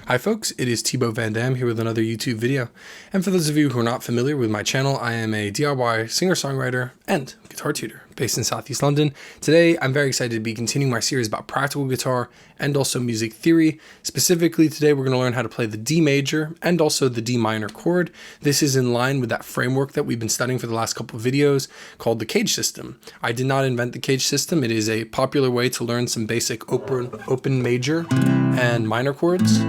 Hi folks, it is Thibaut Van Dam here with another YouTube video. And for those of you who are not familiar with my channel, I am a DIY singer-songwriter and guitar tutor based in Southeast London. Today, I'm very excited to be continuing my series about practical guitar and also music theory. Specifically, today we're going to learn how to play the D major and also the D minor chord. This is in line with that framework that we've been studying for the last couple of videos called the cage system. I did not invent the cage system. It is a popular way to learn some basic open major and minor chords.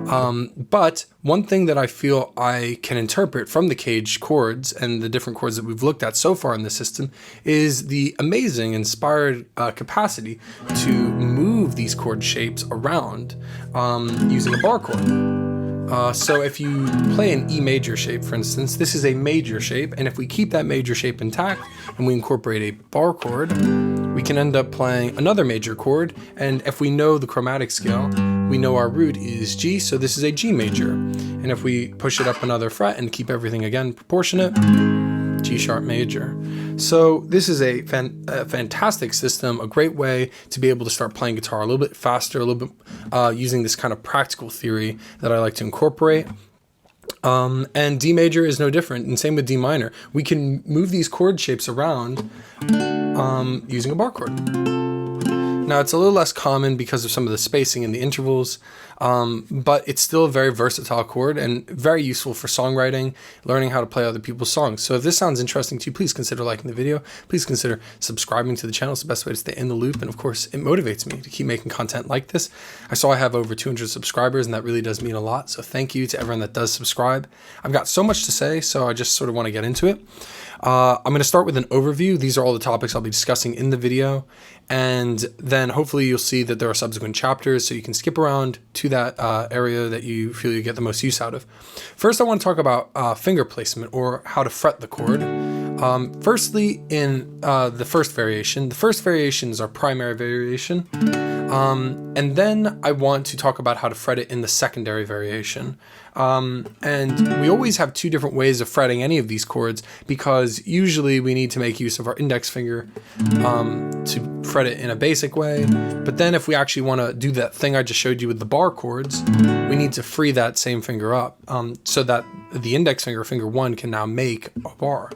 But one thing that I feel I can interpret from the cage chords and the different chords that we've looked at so far in the system is the amazing inspired capacity to move these chord shapes around using a bar chord. So if you play an E major shape, for instance, this is a major shape, and if we keep that major shape intact and we incorporate a bar chord, we can end up playing another major chord, and if we know the chromatic scale, we know our root is G, so this is a G major. And if we push it up another fret and keep everything again proportionate, G sharp major. So this is a fantastic system, a great way to be able to start playing guitar a little bit faster, a little bit using this kind of practical theory that I like to incorporate. And D major is no different, and same with D minor. We can move these chord shapes around using a bar chord. Now, it's a little less common because of some of the spacing and the intervals, but it's still a very versatile chord and very useful for songwriting, learning how to play other people's songs. So if this sounds interesting to you, please consider liking the video. Please consider subscribing to the channel. It's the best way to stay in the loop. And of course, it motivates me to keep making content like this. I saw I have over 200 subscribers, and that really does mean a lot. So thank you to everyone that does subscribe. I've got so much to say, so I just sort of want to get into it. I'm going to start with an overview. These are all the topics I'll be discussing in the video, and then hopefully you'll see that there are subsequent chapters so you can skip around to that area that you feel you get the most use out of. First, I want to talk about finger placement, or how to fret the chord. Firstly, in the first variation is our primary variation, and then I want to talk about how to fret it in the secondary variation. And we always have two different ways of fretting any of these chords, because usually we need to make use of our index finger to fret it in a basic way. But then if we actually want to do that thing I just showed you with the bar chords, we need to free that same finger up so that the index finger, finger 1, can now make a bar.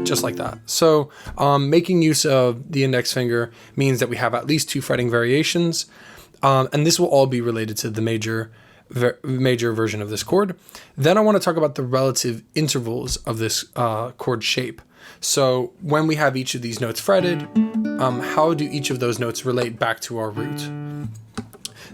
Just like that. So making use of the index finger means that we have at least 2 fretting variations, and this will all be related to the major version of this chord. Then I want to talk about the relative intervals of this chord shape. So when we have each of these notes fretted, how do each of those notes relate back to our root?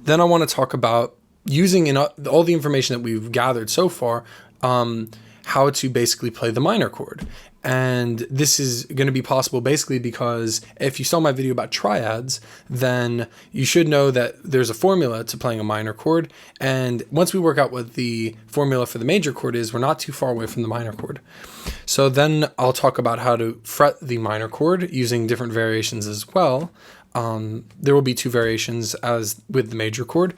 Then I want to talk about using in all the information that we've gathered so far, how to basically play the minor chord. And this is going to be possible basically because if you saw my video about triads, then you should know that there's a formula to playing a minor chord. And once we work out what the formula for the major chord is, we're not too far away from the minor chord. So then I'll talk about how to fret the minor chord using different variations as well. There will be 2 variations as with the major chord.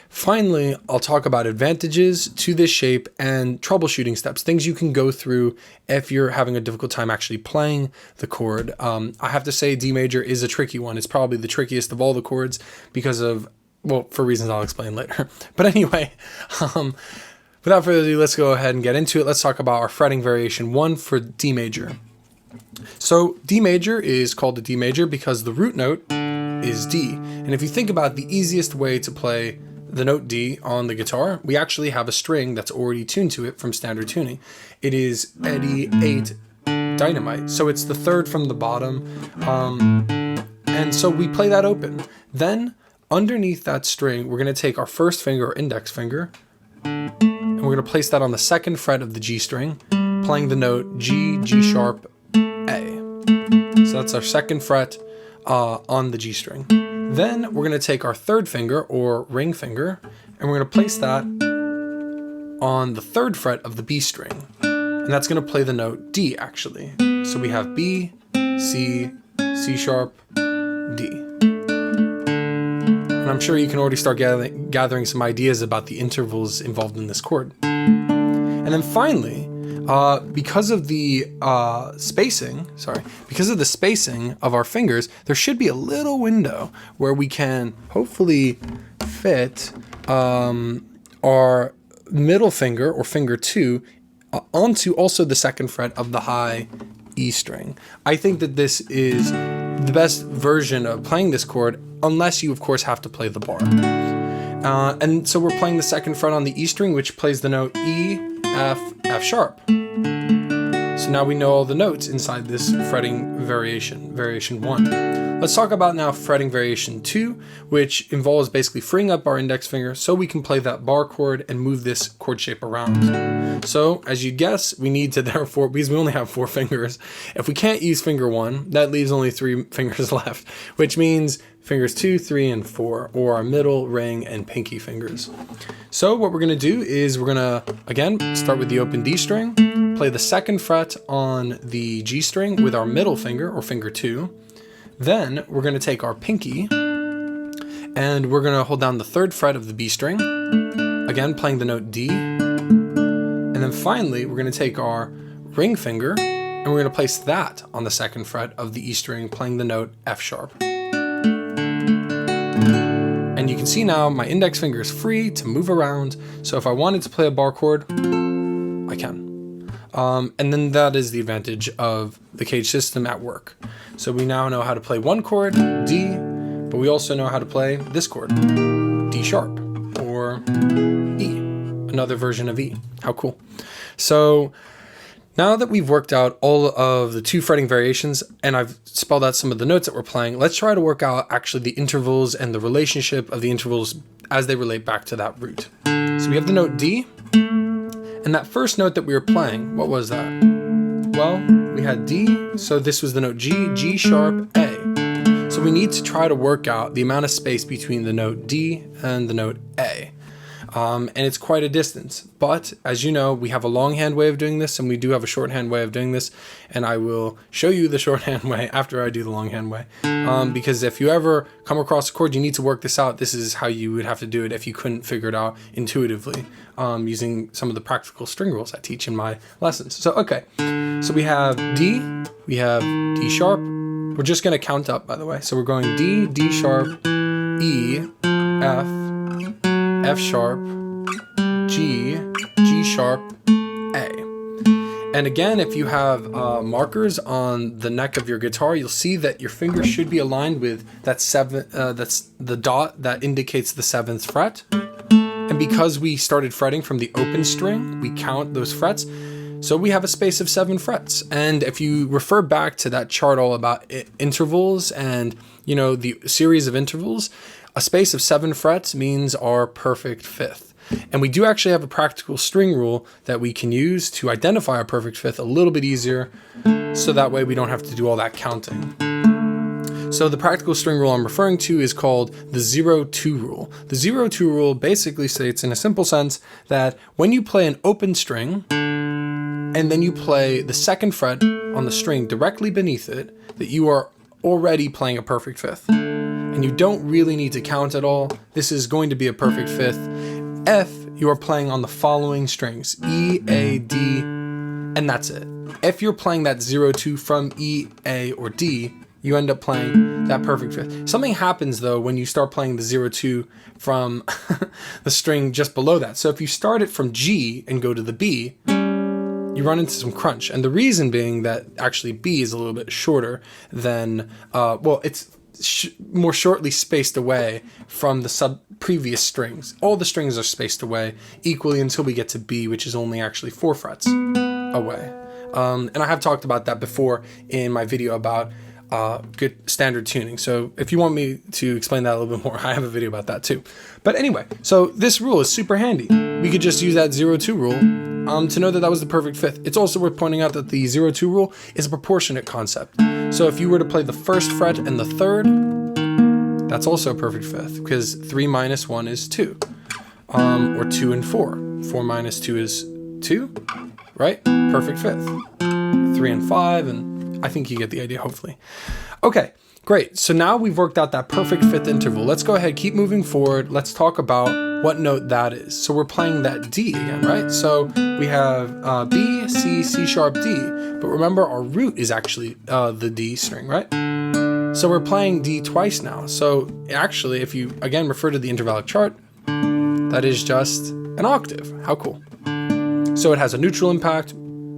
Finally, I'll talk about advantages to this shape and troubleshooting steps, things you can go through if you're having a difficult time actually playing the chord. I have to say D major is a tricky one. It's probably the trickiest of all the chords because of, well, for reasons I'll explain later. But anyway, without further ado, let's go ahead and get into it. Let's talk about our fretting variation 1 for D major. So D major is called the D major because the root note is D. And if you think about the easiest way to play the note D on the guitar, we actually have a string that's already tuned to it from standard tuning. It is Eddie 8 Dynamite. So it's the 3rd from the bottom. And so we play that open. Then underneath that string, we're going to take our first finger, or index finger, and we're going to place that on the 2nd fret of the G string, playing the note G, G sharp, A. So that's our 2nd fret on the G string. Then we're going to take our 3rd finger, or ring finger, and we're going to place that on the 3rd fret of the B string. And that's going to play the note D, actually. So we have B, C, C sharp, D. And I'm sure you can already start gathering some ideas about the intervals involved in this chord. And then finally, because of the spacing of our fingers, there should be a little window where we can hopefully fit our middle finger, or finger 2, onto also the 2nd fret of the high E string. I think that this is the best version of playing this chord, unless you of course have to play the bar. And so we're playing the 2nd fret on the E string, which plays the note E, F, F sharp. So now we know all the notes inside this fretting variation, variation 1. Let's talk about now fretting variation 2, which involves basically freeing up our index finger so we can play that bar chord and move this chord shape around. So as you'd guess, we need to therefore, because we only have 4 fingers, if we can't use finger 1, that leaves only 3 fingers left, which means fingers 2, 3, and 4, or our middle, ring, and pinky fingers. So what we're going to do is we're going to, again, start with the open D string, play the 2nd fret on the G string with our middle finger, or finger 2. Then we're going to take our pinky and we're going to hold down the 3rd fret of the B string, again playing the note D. And then finally we're going to take our ring finger and we're going to place that on the 2nd fret of the E string, playing the note F sharp. And you can see now my index finger is free to move around, so if I wanted to play a bar chord, I can. And then that is the advantage of the cage system at work. So we now know how to play one chord, D, but we also know how to play this chord, D sharp, or E, another version of E. How cool. So now that we've worked out all of the 2 fretting variations and I've spelled out some of the notes that we're playing, let's try to work out actually the intervals and the relationship of the intervals as they relate back to that root. So we have the note D, and that first note that we were playing, what was that? Well, we had D, so this was the note G, G sharp, A. So we need to try to work out the amount of space between the note D and the note A. And it's quite a distance, but as you know, we have a longhand way of doing this and we do have a shorthand way of doing this, and I will show you the shorthand way after I do the longhand way, because if you ever come across a chord you need to work this out, this is how you would have to do it if you couldn't figure it out intuitively, using some of the practical string rules I teach in my lessons. So okay, so we have D, we have D sharp, we're just going to count up by the way, so we're going D, D sharp, E, F, F sharp, G, G sharp, A. And again, if you have markers on the neck of your guitar, you'll see that your fingers should be aligned with that that's the dot that indicates the 7th fret. And because we started fretting from the open string, we count those frets. So we have a space of 7 frets. And if you refer back to that chart all about intervals and, you know, the series of intervals, a space of 7 frets means our perfect 5th. And we do actually have a practical string rule that we can use to identify our perfect 5th a little bit easier, so that way we don't have to do all that counting. So the practical string rule I'm referring to is called the 0-2 rule. The 0-2 rule basically states in a simple sense that when you play an open string and then you play the 2nd fret on the string directly beneath it, that you are already playing a perfect 5th. And you don't really need to count at all. This is going to be a perfect 5th. F, you are playing on the following strings, E, A, D, and that's it. If you're playing that 0-2 from E, A, or D, you end up playing that perfect 5th. Something happens though when you start playing the 0-2 from the string just below that. So if you start it from G and go to the B, you run into some crunch. And the reason being that actually B is a little bit shorter than, well, it's more shortly spaced away from the previous strings. All the strings are spaced away equally until we get to B, which is only actually 4 frets away. And I have talked about that before in my video about good standard tuning. So if you want me to explain that a little bit more, I have a video about that too. But anyway, so this rule is super handy. We could just use that 0-2 rule to know that that was the perfect 5th. It's also worth pointing out that the 0-2 rule is a proportionate concept. So if you were to play the 1st fret and the 3rd, that's also a perfect 5th, because 3 minus 1 is 2, or 2 and 4. 4 minus 2 is 2, right? Perfect 5th. 3 and 5, and I think you get the idea, hopefully. Okay, great. So now we've worked out that perfect 5th interval. Let's go ahead, keep moving forward. Let's talk about what note that is. So we're playing that D again, right? So we have B, C, C sharp, D. But remember, our root is actually the D string, right? So we're playing D twice now. So actually, if you, again, refer to the intervallic chart, that is just an octave. How cool. So it has a neutral impact.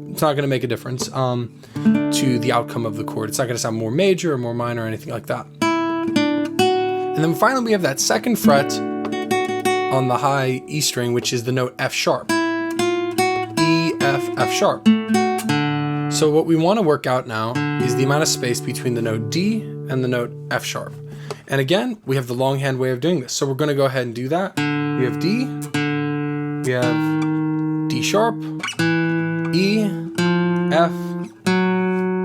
It's not going to make a difference to the outcome of the chord. It's not going to sound more major or more minor or anything like that. And then finally we have that second fret on the high E string, which is the note F sharp. E, F, F sharp. So what we want to work out now is the amount of space between the note D and the note F sharp. And again, we have the longhand way of doing this. So we're going to go ahead and do that. We have D, we have D sharp, E, F,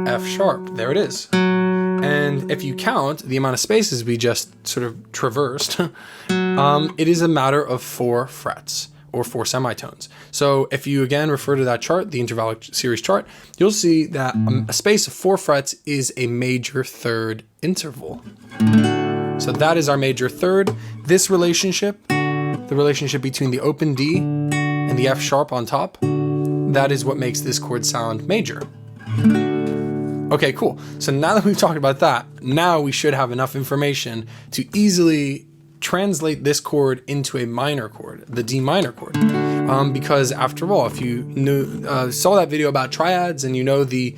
F sharp. There it is. And if you count the amount of spaces we just sort of traversed, it is a matter of 4 frets or 4 semitones. So if you again refer to that chart, the intervallic series chart, you'll see that a space of 4 frets is a major third interval. So that is our major third. This relationship, the relationship between the open D and the F sharp on top, that is what makes this chord sound major. Okay, cool. So now that we've talked about that, now we should have enough information to easily translate this chord into a minor chord, the D minor chord. Because after all, if you saw that video about triads and you know the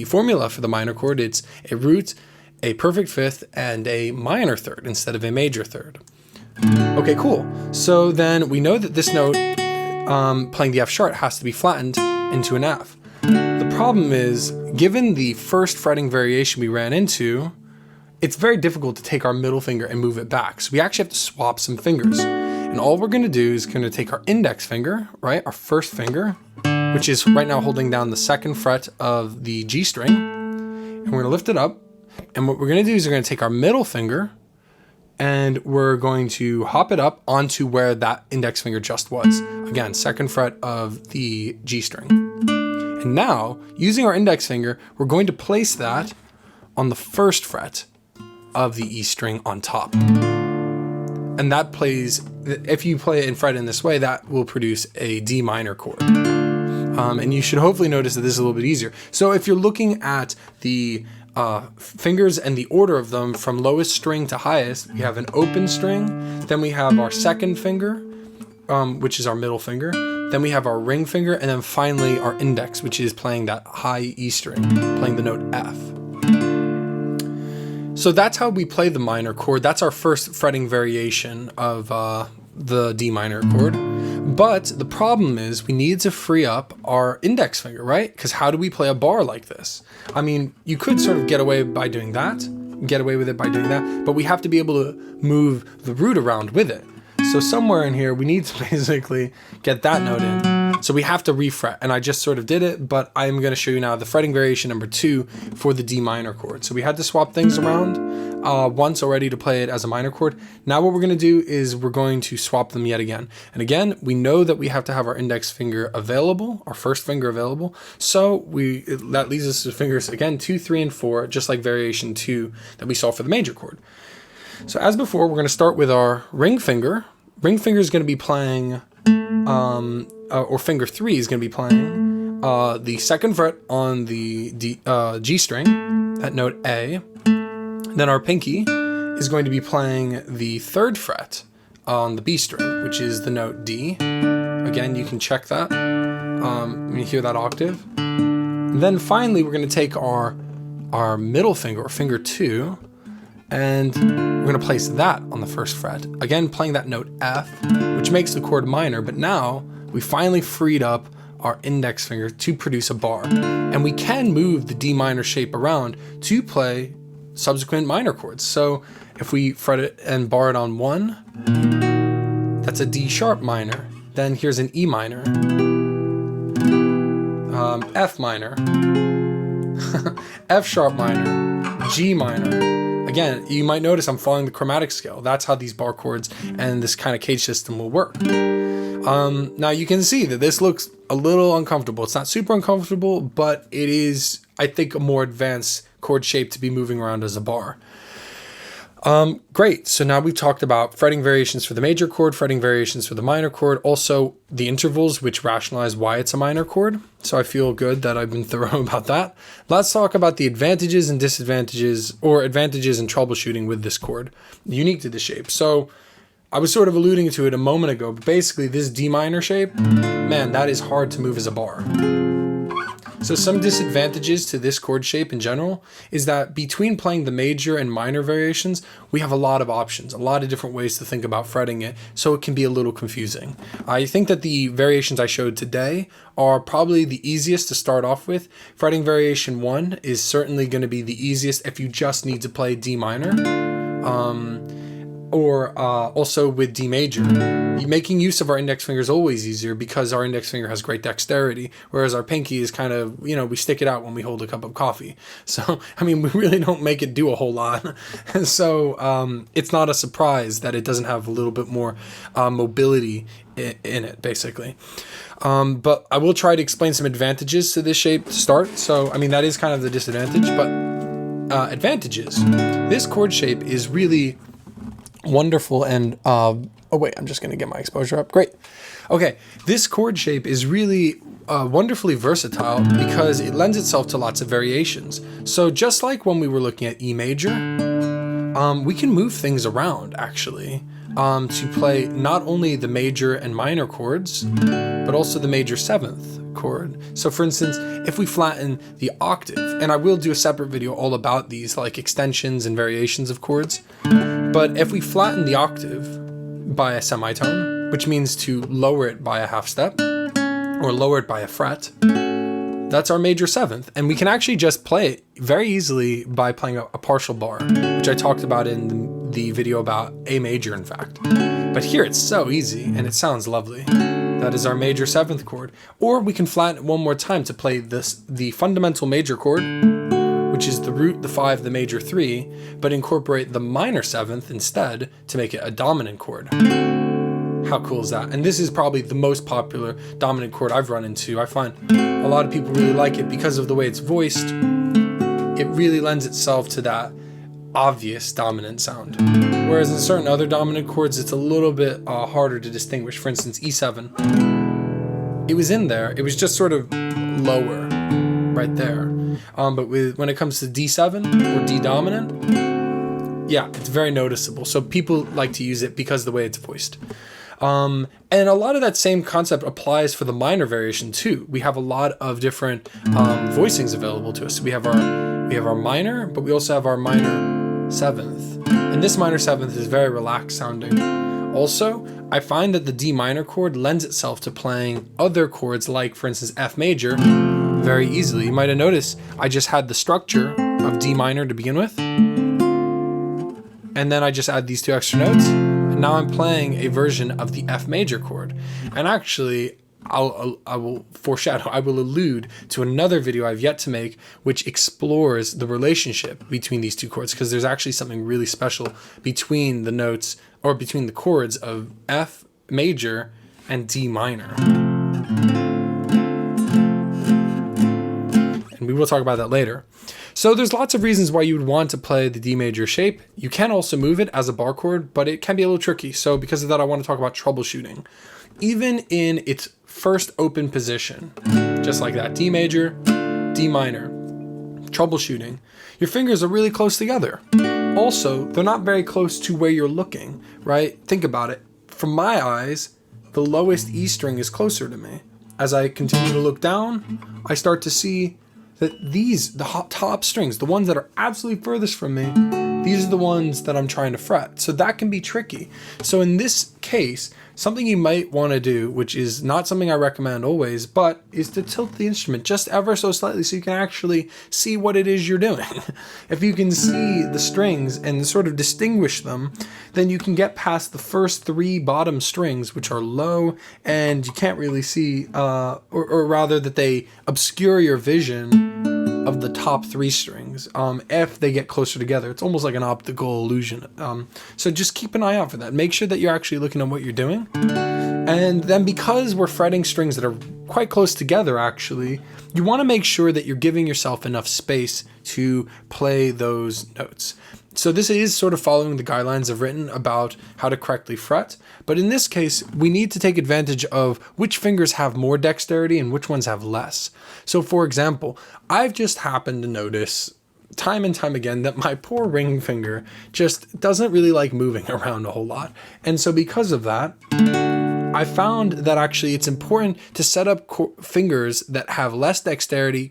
formula for the minor chord, it's a root, a perfect fifth, and a minor third instead of a major third. Okay, cool. So then we know that this note playing the F sharp has to be flattened into an F. The problem is, given the first fretting variation we ran into, it's very difficult to take our middle finger and move it back. So we actually have to swap some fingers. And all we're gonna do is gonna take our index finger, right? Our first finger, which is right now holding down the 2nd fret of the G string. And we're gonna lift it up. And what we're gonna do is we're gonna take our middle finger and we're going to hop it up onto where that index finger just was. Again, 2nd fret of the G string. And now, using our index finger, we're going to place that on the 1st fret of the E string on top. And that plays, if you play it and fret in this way, that will produce a D minor chord. And you should hopefully notice that this is a little bit easier. So if you're looking at the fingers and the order of them from lowest string to highest, we have an open string, then we have our 2nd finger, which is our middle finger, then we have our ring finger, and then finally our index, which is playing that high E string, playing the note F. So that's how we play the minor chord. That's our first fretting variation of the D minor chord. But the problem is we need to free up our index finger, right? Because how do we play a bar like this? I mean, you could sort of get away by doing that, but we have to be able to move the root around with it. So somewhere in here, we need to basically get that note in. So we have to refret, and I just sort of did it, but I'm going to show you now the fretting variation number 2 for the D minor chord. So we had to swap things around once already to play it as a minor chord. Now what we're going to do is we're going to swap them yet again. And again, we know that we have to have our index finger available, our first finger available. So that leads us to fingers, again, 2, 3, and 4, just like variation 2 that we saw for the major chord. So as before, we're going to start with our ring finger. Ring finger is going to be playing, or finger 3 is going to be playing the 2nd fret on the G string, that note A. Then our pinky is going to be playing the 3rd fret on the B string, which is the note D. Again, you can check that when you hear that octave. And then finally, we're going to take our middle finger, or finger 2, and we're going to place that on the 1st fret. Again, playing that note F, which makes the chord minor, but now we finally freed up our index finger to produce a bar. And we can move the D minor shape around to play subsequent minor chords. So if we fret it and bar it on 1, that's a D sharp minor. Then here's an E minor, F minor, F sharp minor, G minor. Again, you might notice I'm following the chromatic scale. That's how these bar chords and this kind of cage system will work. Now you can see that this looks a little uncomfortable. It's not super uncomfortable, but it is, I think, a more advanced chord shape to be moving around as a bar. Great, so now we've talked about fretting variations for the major chord, fretting variations for the minor chord, also the intervals which rationalize why it's a minor chord. So I feel good that I've been thorough about that. Let's talk about the advantages and disadvantages, or advantages and troubleshooting with this chord, unique to the shape. So I was sort of alluding to it a moment ago, but basically this D minor shape, man, that is hard to move as a bar. So some disadvantages to this chord shape in general is that between playing the major and minor variations, we have a lot of options, a lot of different ways to think about fretting it, so it can be a little confusing. I think that the variations I showed today are probably the easiest to start off with. Fretting variation 1 is certainly going to be the easiest if you just need to play D minor. Or also with D major. Making use of our index finger is always easier because our index finger has great dexterity, whereas our pinky is kind of, we stick it out when we hold a cup of coffee. So, I mean, we really don't make it do a whole lot. So it's not a surprise that it doesn't have a little bit more mobility in it, basically. But I will try to explain some advantages to this shape to start. So, I mean, that is kind of the disadvantage, but advantages. This chord shape is really wonderful and oh wait, I'm just gonna get my exposure up. Great. Okay, this chord shape is really wonderfully versatile because it lends itself to lots of variations. So just like when we were looking at E major, we can move things around actually to play not only the major and minor chords, but also the major 7th chord. So for instance, if we flatten the octave, and I will do a separate video all about these like extensions and variations of chords, but if we flatten the octave by a semitone, which means to lower it by a half step or lower it by a fret, that's our major 7th. And we can actually just play it very easily by playing a partial bar, which I talked about in the video about A major, in fact. But here it's so easy and it sounds lovely. That is our major 7th chord. Or we can flatten it one more time to play the fundamental major chord, which is the root, the 5, the major 3, but incorporate the minor 7th instead to make it a dominant chord. How cool is that? And this is probably the most popular dominant chord I've run into. I find a lot of people really like it because of the way it's voiced. It really lends itself to that obvious dominant sound. Whereas in certain other dominant chords, it's a little bit harder to distinguish. For instance, E7. It was in there. It was just sort of lower right there. But when it comes to D7 or D dominant, yeah, it's very noticeable. So people like to use it because of the way it's voiced. And a lot of that same concept applies for the minor variation too. We have a lot of different voicings available to us. So we have our minor, but we also have our minor 7th. And this minor 7th is very relaxed sounding. Also, I find that the D minor chord lends itself to playing other chords like, for instance, F major very easily. You might have noticed I just had the structure of D minor to begin with. And then I just add these 2 extra notes. And now I'm playing a version of the F major chord. And actually, I will foreshadow, I will allude to another video I've yet to make, which explores the relationship between these 2 chords, because there's actually something really special between the notes, or between the chords of F major and D minor. And we will talk about that later. So there's lots of reasons why you would want to play the D major shape. You can also move it as a bar chord, but it can be a little tricky. So because of that, I want to talk about troubleshooting. Even in its first open position, just like that, D major, D minor, troubleshooting, your fingers are really close together. Also, they're not very close to where you're looking, right? Think about it. From my eyes, the lowest E string is closer to me. As I continue to look down, I start to see that the top strings, the ones that are absolutely furthest from me, these are the ones that I'm trying to fret. So that can be tricky. So in this case, something you might want to do, which is not something I recommend always, but is to tilt the instrument just ever so slightly so you can actually see what it is you're doing. If you can see the strings and sort of distinguish them, then you can get past the first 3 bottom strings, which are low, and you can't really see, or rather that they obscure your vision of the top 3 strings if they get closer together. It's almost like an optical illusion. So just keep an eye out for that. Make sure that you're actually looking at what you're doing. And then because we're fretting strings that are quite close together, actually, you want to make sure that you're giving yourself enough space to play those notes. So this is sort of following the guidelines I've written about how to correctly fret. But in this case, we need to take advantage of which fingers have more dexterity and which ones have less. So for example, I've just happened to notice time and time again that my poor ring finger just doesn't really like moving around a whole lot. And so because of that, I found that actually it's important to set up fingers that have less dexterity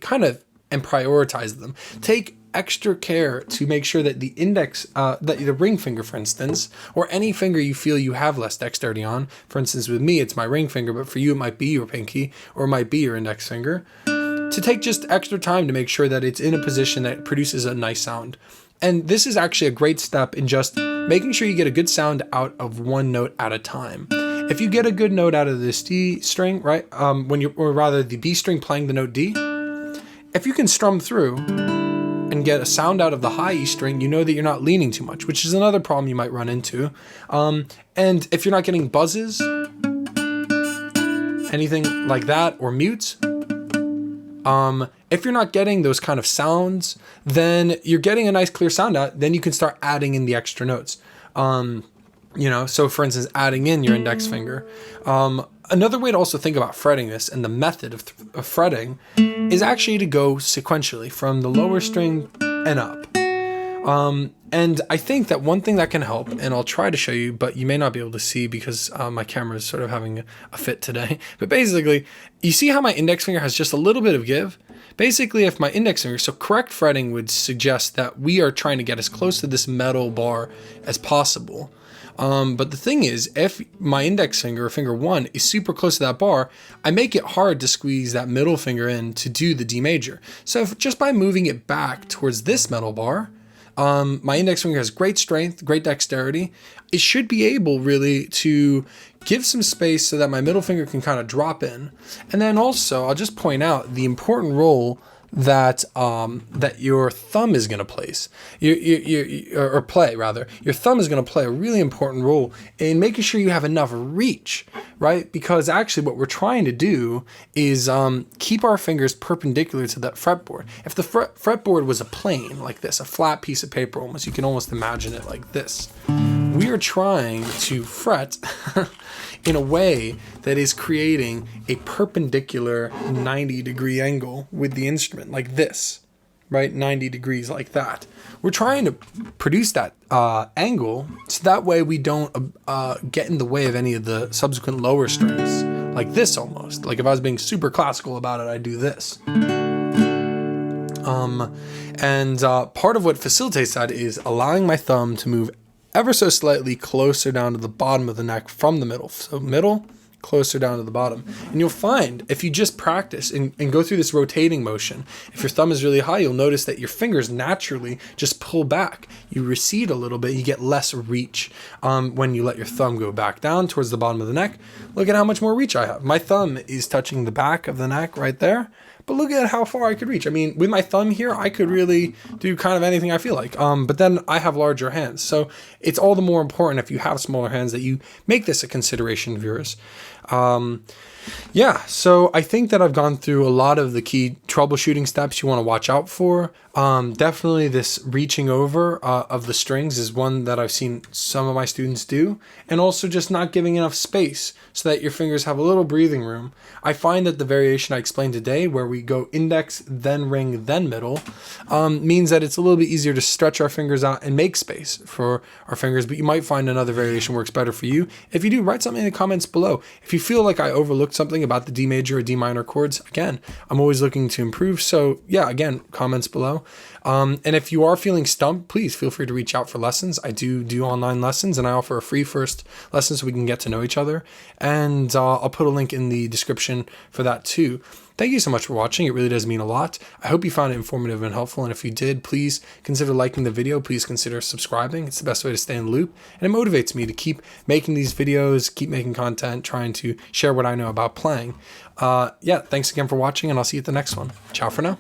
and prioritize them. Take extra care to make sure that the index, the ring finger, for instance, or any finger you feel you have less dexterity on. For instance, with me, it's my ring finger, but for you, it might be your pinky or it might be your index finger. To take just extra time to make sure that it's in a position that produces a nice sound. And this is actually a great step in just making sure you get a good sound out of one note at a time. If you get a good note out of this D string, right, or rather the B string playing the note D, if you can strum through and get a sound out of the high E string, you know that you're not leaning too much, which is another problem you might run into. And if you're not getting buzzes, anything like that, or mutes, if you're not getting those kind of sounds, then you're getting a nice clear sound out, then you can start adding in the extra notes. So for instance, adding in your index finger. Another way to also think about fretting this, and the method of fretting, is actually to go sequentially from the lower string and up. And I think that one thing that can help, and I'll try to show you, but you may not be able to see because my camera is sort of having a fit today. But basically, you see how my index finger has just a little bit of give? Basically, if my index finger, so correct fretting would suggest that we are trying to get as close to this metal bar as possible. But the thing is, if my index finger, or finger 1, is super close to that bar, I make it hard to squeeze that middle finger in to do the D major. So if just by moving it back towards this metal bar, my index finger has great strength, great dexterity. It should be able really to give some space so that my middle finger can kind of drop in. And then also, I'll just point out the important role that your thumb is going to place, or play rather. Your thumb is going to play a really important role in making sure you have enough reach, right? Because actually what we're trying to do is keep our fingers perpendicular to that fretboard. If the fretboard was a plane like this, a flat piece of paper almost, you can almost imagine it like this. We are trying to fret in a way that is creating a perpendicular 90-degree angle with the instrument, like this, right? 90 degrees like that. We're trying to produce that angle so that way we don't get in the way of any of the subsequent lower strings, like this almost. Like if I was being super classical about it, I'd do this. Part of what facilitates that is allowing my thumb to move ever so slightly closer down to the bottom of the neck from the middle. So middle, closer down to the bottom. And you'll find if you just practice and go through this rotating motion, if your thumb is really high, you'll notice that your fingers naturally just pull back. You recede a little bit, you get less reach when you let your thumb go back down towards the bottom of the neck. Look at how much more reach I have. My thumb is touching the back of the neck right there. But look at how far I could reach. I mean, with my thumb here, I could really do kind of anything I feel like. But then I have larger hands. So it's all the more important if you have smaller hands that you make this a consideration of yours. So I think that I've gone through a lot of the key troubleshooting steps you want to watch out for. Definitely this reaching over of the strings is one that I've seen some of my students do, and also just not giving enough space so that your fingers have a little breathing room. I find that the variation I explained today, where we go index, then ring, then middle, means that it's a little bit easier to stretch our fingers out and make space for our fingers, but you might find another variation works better for you. If you do, write something in the comments below. If you feel like I overlooked something about the D major or D minor chords, again, I'm always looking to improve. So yeah, again, comments below. And if you are feeling stumped, please feel free to reach out for lessons. I do online lessons, and I offer a free first lesson so we can get to know each other. And I'll put a link in the description for that too. Thank you so much for watching. It really does mean a lot. I hope you found it informative and helpful. And if you did, please consider liking the video. Please consider subscribing. It's the best way to stay in the loop. And it motivates me to keep making these videos, keep making content, trying to share what I know about playing. Thanks again for watching, and I'll see you at the next one. Ciao for now.